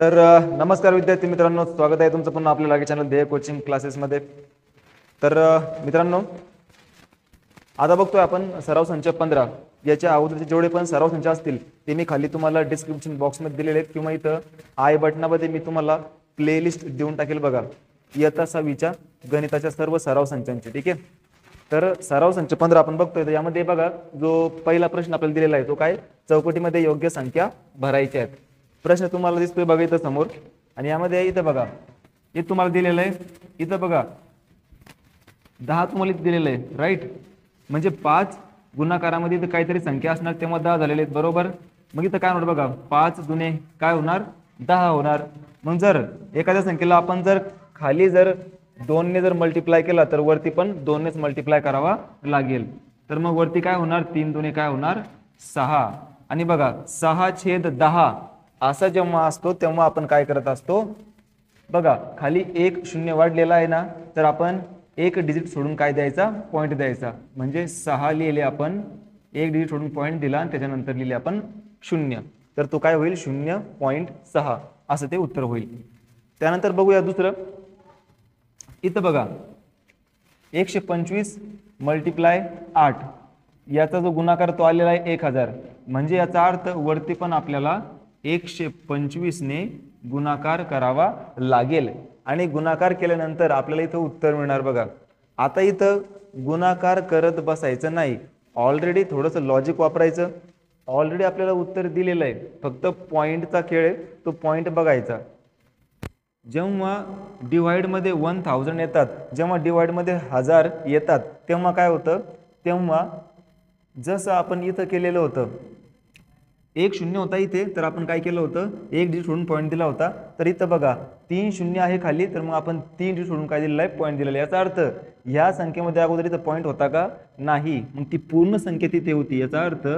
नमस्कार विद्यार्थी मित्रांनो, स्वागत आहे तुमचं पुन्हा आपल्या लागे चॅनल ध्येय कोचिंग क्लासेसमध्ये. मित्रांनो, आता बघतोय आपण सराव संच 15. याच्या अगोदरचे जेवढे पण सराव संच असतील ते मी खाली तुम्हाला डिस्क्रिप्शन बॉक्समध्ये दिलेले आहेत किंवा इथं आय बटनामध्ये मी तुम्हाला प्लेलिस्ट देऊन टाकेल बघा, इयत्ता 6वीच्या गणिताच्या सर्व सराव संचांची. ठीक आहे, तर सराव संच 15 आपण बघतोय. तर यामध्ये बघा, जो पहिला प्रश्न आपल्याला दिलेला आहे तो काय, चौकटीमध्ये योग्य संख्या भरायच्या आहेत. प्रश्न तुम्हाला दिसतोय बघा इथं समोर, आणि यामध्ये इथं बघा, हे तुम्हाला दिलेलं आहे. इथं बघा 10 तुम्हाला इथं दिलेलं आहे, राईट. म्हणजे 5 गुणाकारामध्ये इथं काहीतरी संख्या असणार, तेव्हा 10 झालेले आहेत, बरोबर. मग इथं काय होणार बघा, 5 दुने काय होणार, 10 होणार. मग जर एखाद्या संख्येला आपण जर खाली जर 2 ने जर मल्टिप्लाय केला तर वरती पण 2 नेच मल्टिप्लाय करावा लागेल. तर मग वरती काय होणार, 3 दुने काय होणार, 6. आणि बघा 6/10 असा जेव्हा असतो तेव्हा आपण काय करत असतो बघा, खाली एक शून्य वाढलेला आहे ना, तर आपण एक डिजिट सोडून काय द्यायचा, पॉईंट द्यायचा. म्हणजे 6 लिहिले आपण, एक डिजिट सोडून पॉईंट दिला आणि त्याच्यानंतर लिहिले आपण 0, तर तो काय होईल 0.6 असं ते उत्तर होईल. त्यानंतर बघूया दुसरं. इथं बघा 125 × 8 याचा जो गुणाकार तो आलेला आहे 1000. म्हणजे याचा अर्थ वरती पण आपल्याला 125 ने गुणाकार करावा लागेल, आणि गुणाकार केल्यानंतर आपल्याला इथं उत्तर मिळणार बघा. आता इथं गुणाकार करत बसायचं नाही, ऑलरेडी थोडंसं लॉजिक वापरायचं. ऑलरेडी आपल्याला उत्तर दिलेलं आहे, फक्त पॉईंटचा खेळ आहे, तो पॉईंट बघायचा. जेव्हा डिवाइडमध्ये 1000 येतात, जेव्हा डिवाइडमध्ये 1000 येतात, तेव्हा काय होतं, तेव्हा जसं आपण इथं केलेलं होतं, एक शून्य होता इथे, तर आपण काय केलं होतं, एक डिजिट सोडून पॉईंट दिला होता. तर इथं बघा 3 शून्य आहे खाली, तर मग आपण 3 डिजिट सोडून काय दिलेलं आहे, पॉईंट दिलेला आहे. याचा अर्थ ह्या संख्येमध्ये अगोदर इथं पॉईंट होता का, नाही. मग ती पूर्ण संख्या तिथे होती. याचा अर्थ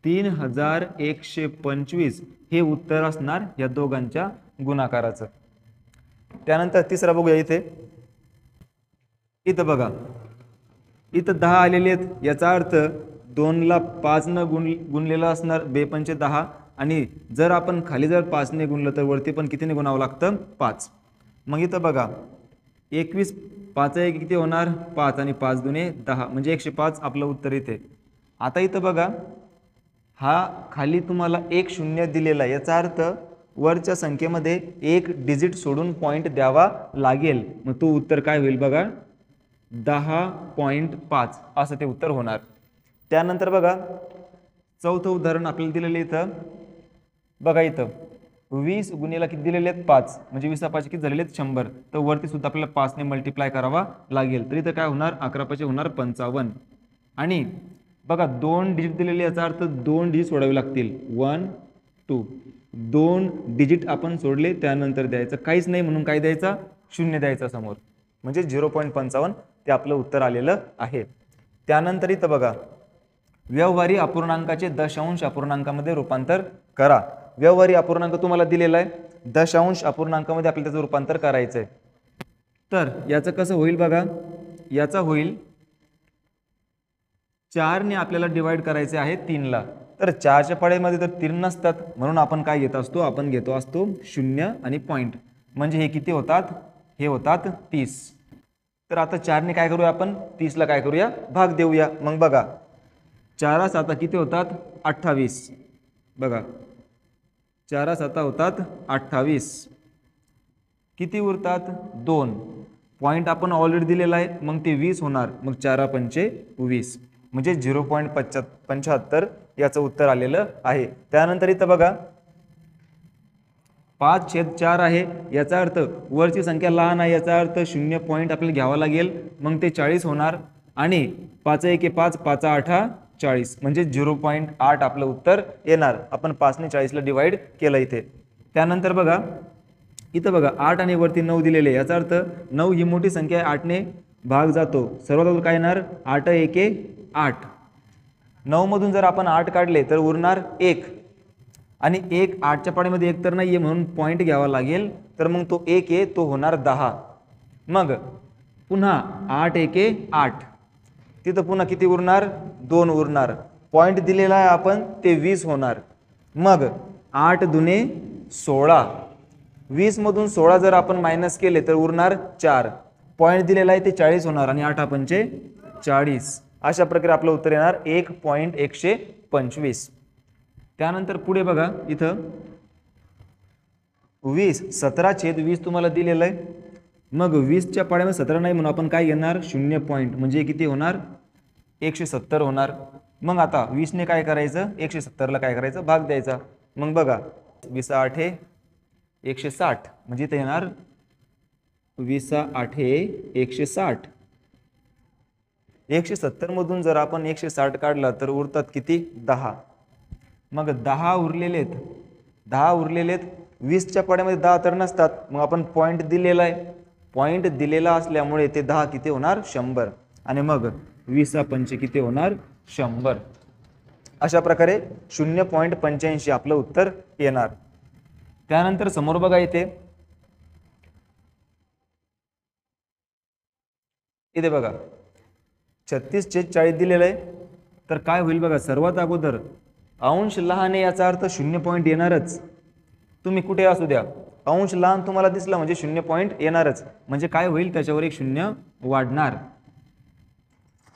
3125 हे उत्तर असणार या दोघांच्या गुणाकाराचं. त्यानंतर तिसरा बघूया. इथं बघा, इथं 10 आलेले आहेत. याचा अर्थ 2 ला 5 न गुणलेलं असणार, 2×5 = 10. आणि जर आपण खाली जर 5 ने गुणलं तर वरती पण कितीने गुणावं लागतं, 5. मग इथं बघा 21 5 1 किती होणार, 5, आणि 5 दुने 10 म्हणजे 105 आपलं उत्तर इथे. आता इथं बघा, हा खाली तुम्हाला एक शून्य दिलेला आहे. याचा अर्थ वरच्या संख्येमध्ये एक डिजिट सोडून पॉईंट द्यावा लागेल. मग तो उत्तर काय होईल बघा, 10.5 असं ते उत्तर होणार. त्यानंतर बघा चौथं उदाहरण आपल्याला दिलेलं इथं बघा. इथं 20 गुणिले किती दिलेले आहेत, 5, म्हणजे 20 5 किती झालेले आहेत, 100. तर वरती सुद्धा आपल्याला 5 ने मल्टिप्लाय करावा लागेल. तर इथं काय होणार, 11 5 होणार 55. आणि बघा 2 डिजिट दिलेले, याचा अर्थ 2 डिजिट सोडावे लागतील, 1 2. 2 डिजिट आपण सोडले, त्यानंतर द्यायचं काहीच नाही म्हणून काय द्यायचा, 0 द्यायचा समोर, म्हणजे 0.55 ते आपलं उत्तर आलेलं आहे. त्यानंतर इथं बघा, व्यवहारी अपूर्णांकाचे दशांश अपूर्णांकामध्ये रूपांतर करा. व्यवहारी अपूर्णांक तुम्हाला दिलेला आहे, दशांश अपूर्णांकामध्ये आपल्याला त्याचं रूपांतर करायचं आहे. तर याचं कसं होईल बघा, याचा होईल 4 ने आपल्याला डिवाइड करायचे आहे 3 ला. तर 4च्या पाड्यामध्ये तर 3 नसतात, म्हणून आपण काय घेत असतो, आपण घेतो असतो 0 आणि पॉईंट. म्हणजे हे किती होतात, हे होतात 30. तर आता 4 ने काय करूया, आपण 30 ला काय करूया, भाग देऊया. मग बघा 4 7 किती होतात, 28. बघा 4 7 होतात 28. किती उरतात, 2. पॉईंट आपण ऑलरेडी दिलेला आहे, मग ते 20 होणार. मग 4 5 20 म्हणजे 0.75 याचं उत्तर आलेलं आहे. त्यानंतर इथं बघा 5/4 आहे. याचा अर्थ वरची संख्या लहान आहे, याचा अर्थ 0 पॉईंट आपल्याला घ्यावा लागेल, मग ते 40 होणार. आणि 5 1 5 5 8 40 म्हणजे 0.8 आपलं उत्तर येणार. आपण 5 ने 40 ला डिवाइड केलं इथे. त्यानंतर बघा इथं बघा 8 आणि वरती 9 दिलेले, याचा अर्थ 9 ही मोठी संख्या आहे, 8 ने भाग जातो. सर्वात अगोदर काय येणार, 8 1 8. 9 मधून जर आपण 8 काढले तर उरणार 1, आणि 1 8च्या पाड्यामध्ये 1 तर नाहीये, म्हणून पॉईंट घ्यावा लागेल. तर मग तो 1 आहे, तो होणार 10. मग पुन्हा 8 1 8, तिथं पुन्हा किती उरणार, 2 उरणार. पॉईंट दिलेला आहे आपण, ते 20 होणार. मग 8 दुने 16, 20 मधून 16 जर आपण मायनस केले तर उरणार 4. पॉईंट दिलेला आहे ते 40 होणार आणि 8 पंचे 40. अशा प्रकारे आपलं उत्तर येणार 1.125. त्यानंतर पुढे बघा इथं 20 17/20 तुम्हाला दिलेलं आहे. मग 20च्या पाड्यामध्ये 17 नाही म्हणून आपण काय घेणार 0 पॉईंट म्हणजे किती होणार 170 होणार. मग आता 20ने काय करायचं 170ला काय करायचं भाग द्यायचा. मग बघा 20 8 160 म्हणजे इथे येणार 20 8 160. 170 मधून जर आपण 160 काढला तर उरतात किती 10. मग 10 उरलेलेत 20च्या पाड्यामध्ये 10 तर नसतात. मग आपण पॉईंट दिलेला आहे. पॉईंट दिलेला असल्यामुळे ते 10 किती होणार 100 आणि मग 20 पंचे किती होणार 100. अशा प्रकारे 0.85 आपलं उत्तर येणार. त्यानंतर समोर बघा इथे बघा 36/40 दिलेलं आहे. तर काय होईल बघा सर्वात अगोदर अंश लहान आहे याचा अर्थ 0 पॉईंट येणारच. तुम्ही कुठे असू द्या अंश लहान तुम्हाला दिसला म्हणजे 0 पॉईंट येणारच. म्हणजे काय होईल त्याच्यावर एक 0 वाढणार.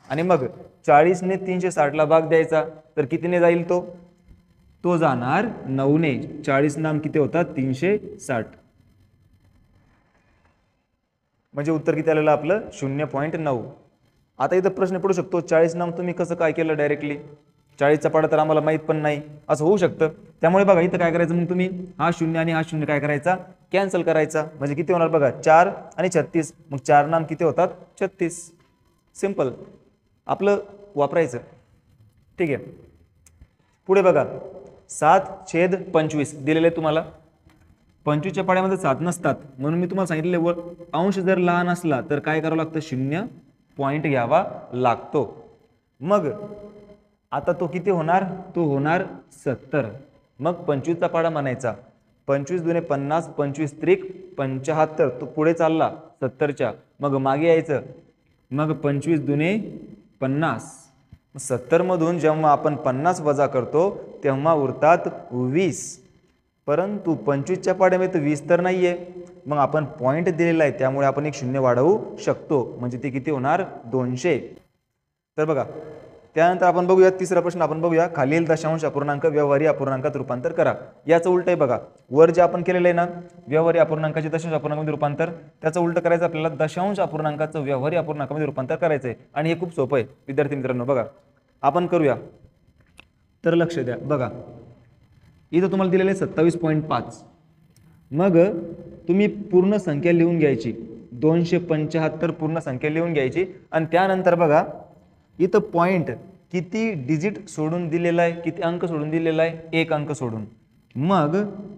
आणि मग 40ने 360ला भाग द्यायचा तर कितीने जाईल तो जाणार 9ने. 40 नाम किती होतात 360 म्हणजे उत्तर किती आलेलं आपलं 0.9. आता इथं प्रश्न पडू शकतो 40 नाम तुम्ही कसं काय केलं डायरेक्टली 40चा पाडा तर आम्हाला माहित पण नाही असं होऊ शकतं. त्यामुळे बघा इथं काय करायचं मग तुम्ही हा 0 आणि हा 0 काय करायचा कॅन्सल करायचा. म्हणजे किती होणार बघा 4 आणि 36. मग 4 नाम किती होतात 36. सिंपल आपलं वापरायचं. ठीक आहे. पुढे बघा 7/25 दिलेले तुम्हाला. 25च्या पाड्यामध्ये 7 नसतात म्हणून मी तुम्हाला सांगितले अंश जर लहान असला तर काय करावं लागतं 0 पॉईंट घ्यावा लागतो. मग आता तो किती होणार तो होणार 70. मग 25चा पाडा म्हणायचा 25 दुने 50 25 त्रिक 75. तो पुढे चालला 70च्या मग मागे यायचं मग 25 दुने 50. 70 मधून जेव्हा आपण 50 वजा करतो तेव्हा उरतात 20. परंतु 25च्या पाड्यामध्ये 20 तर नाहीये. मग आपण पॉईंट दिलेला आहे त्यामुळे आपण एक 0 वाढवू शकतो म्हणजे ते किती होणार 200. तर बघा त्यानंतर आपण बघूया तिसरा प्रश्न आपण बघूया खालील दशांश अपूर्णांक व्यवहारी अपूर्णांकात रूपांतर करा. याचं उलट आहे बघा वर जे आपण केलेलं आहे ना व्यवहारी अपूर्णांकाचे दशांश अपूर्णांकामध्ये रूपांतर त्याचं उलट करायचं आपल्याला दशांश अपूर्णांकाचं व्यवहारी अपूर्णांकामध्ये रूपांतर करायचं आहे. आणि हे खूप सोपं आहे विद्यार्थी मित्रांनो. बघा आपण करूया तर लक्ष द्या. बघा इथं तुम्हाला दिलेलं आहे 27.5. मग तुम्ही पूर्ण संख्या लिहून घ्यायची 275 पूर्ण संख्या लिहून घ्यायची. आणि त्यानंतर बघा इथं पॉईंट किती डिजिट सोडून दिलेला आहे किती अंक सोडून दिलेला आहे 1 अंक सोडून. मग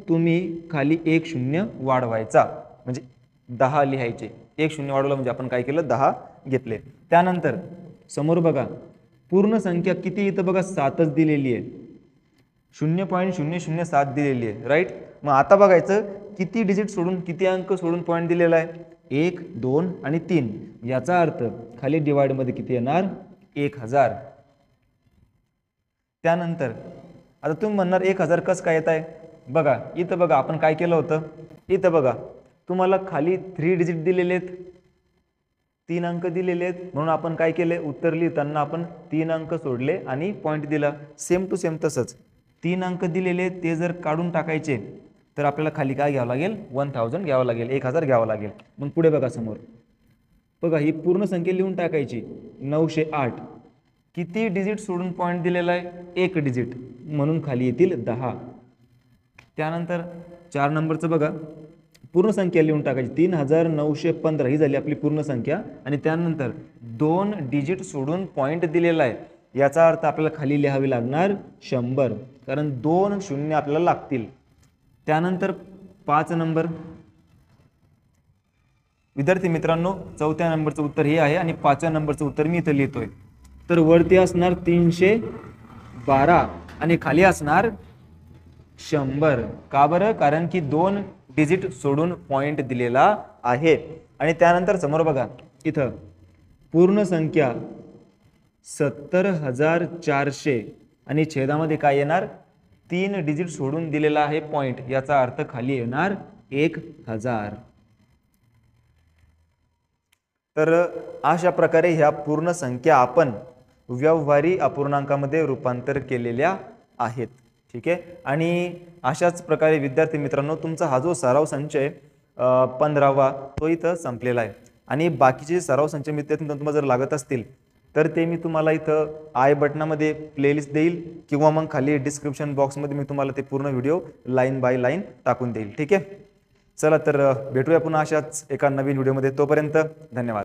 तुम्ही खाली 1 0 वाढवायचा म्हणजे 10 लिहायचे. 1 0 वाढवला म्हणजे आपण काय केलं 10 घेतले. त्यानंतर समोर बघा पूर्ण संख्या किती इथं बघा 7च दिलेली आहे 0.007 दिलेली आहे राईट. मग आता बघायचं किती डिजिट सोडून किती अंक सोडून पॉईंट दिलेला आहे 1 2 आणि 3. याचा अर्थ खाली डिवाइड मध्ये किती येणार 1000. त्यानंतर आता तुम्ही म्हणणार 1000 कसं काय येत आहे. बघा इथं बघा आपण काय केलं होतं इथं बघा तुम्हाला खाली 3 डिजिट दिलेले आहेत 3 अंक दिलेले आहेत म्हणून आपण काय केले उत्तर लिहिताना आपण 3 अंक सोडले आणि पॉईंट दिला. सेम टू सेम तसंच 3 अंक दिलेले ते जर काढून टाकायचे तर आपल्याला खाली काय घ्यावं लागेल 1000 घ्यावं लागेल 1000 घ्यावं लागेल. मग पुढे बघा समोर बघा ही पूर्ण संख्या लिहून टाकायची 908. किती डिजिट सोडून पॉईंट दिलेला आहे 1 डिजिट म्हणून खाली येतील 10. त्यानंतर 4 नंबरचं बघा पूर्ण संख्या लिहून टाकायची 3915 ही झाली आपली पूर्ण संख्या. आणि त्यानंतर 2 डिजिट सोडून पॉईंट दिलेला आहे याचा अर्थ आपल्याला खाली लिहावी लागणार 100 कारण 2 शून्य आपल्याला लागतील. त्यानंतर 5 नंबर विद्यार्थी मित्रांनो 4थ्या नंबरचं उत्तर हे आहे आणि 5व्या नंबरचं उत्तर मी इथं लिहितोय. तर वरती असणार 312 आणि खाली असणार 100. का बरं कारण की 2 डिजिट सोडून पॉईंट दिलेला आहे. आणि त्यानंतर समोर बघा इथं पूर्ण संख्या 70400 आणि छेदामध्ये काय येणार 3 डिजिट सोडून दिलेला आहे पॉईंट याचा अर्थ खाली येणार 1000. तर अशा प्रकारे ह्या पूर्ण संख्या आपण व्यवहारी अपूर्णांकामध्ये रूपांतर केलेल्या आहेत. ठीक आहे. आणि अशाच प्रकारे विद्यार्थी मित्रांनो तुमचा हा जो सराव संच आहे 15वा तो इथं संपलेला आहे. आणि बाकीचे सराव संच विद्यार्थी तुम्हाला जर लागत असतील तर ते मी तुम्हाला इथं आय बटनामध्ये प्लेलिस्ट देईल किंवा मग खाली डिस्क्रिप्शन बॉक्समध्ये मी तुम्हाला ते पूर्ण व्हिडिओ लाईन बाय लाईन टाकून देईल. ठीक आहे. चला तर भेटूया पुन्हा अशाच एका नवीन व्हिडिओमध्ये. तोपर्यंत धन्यवाद.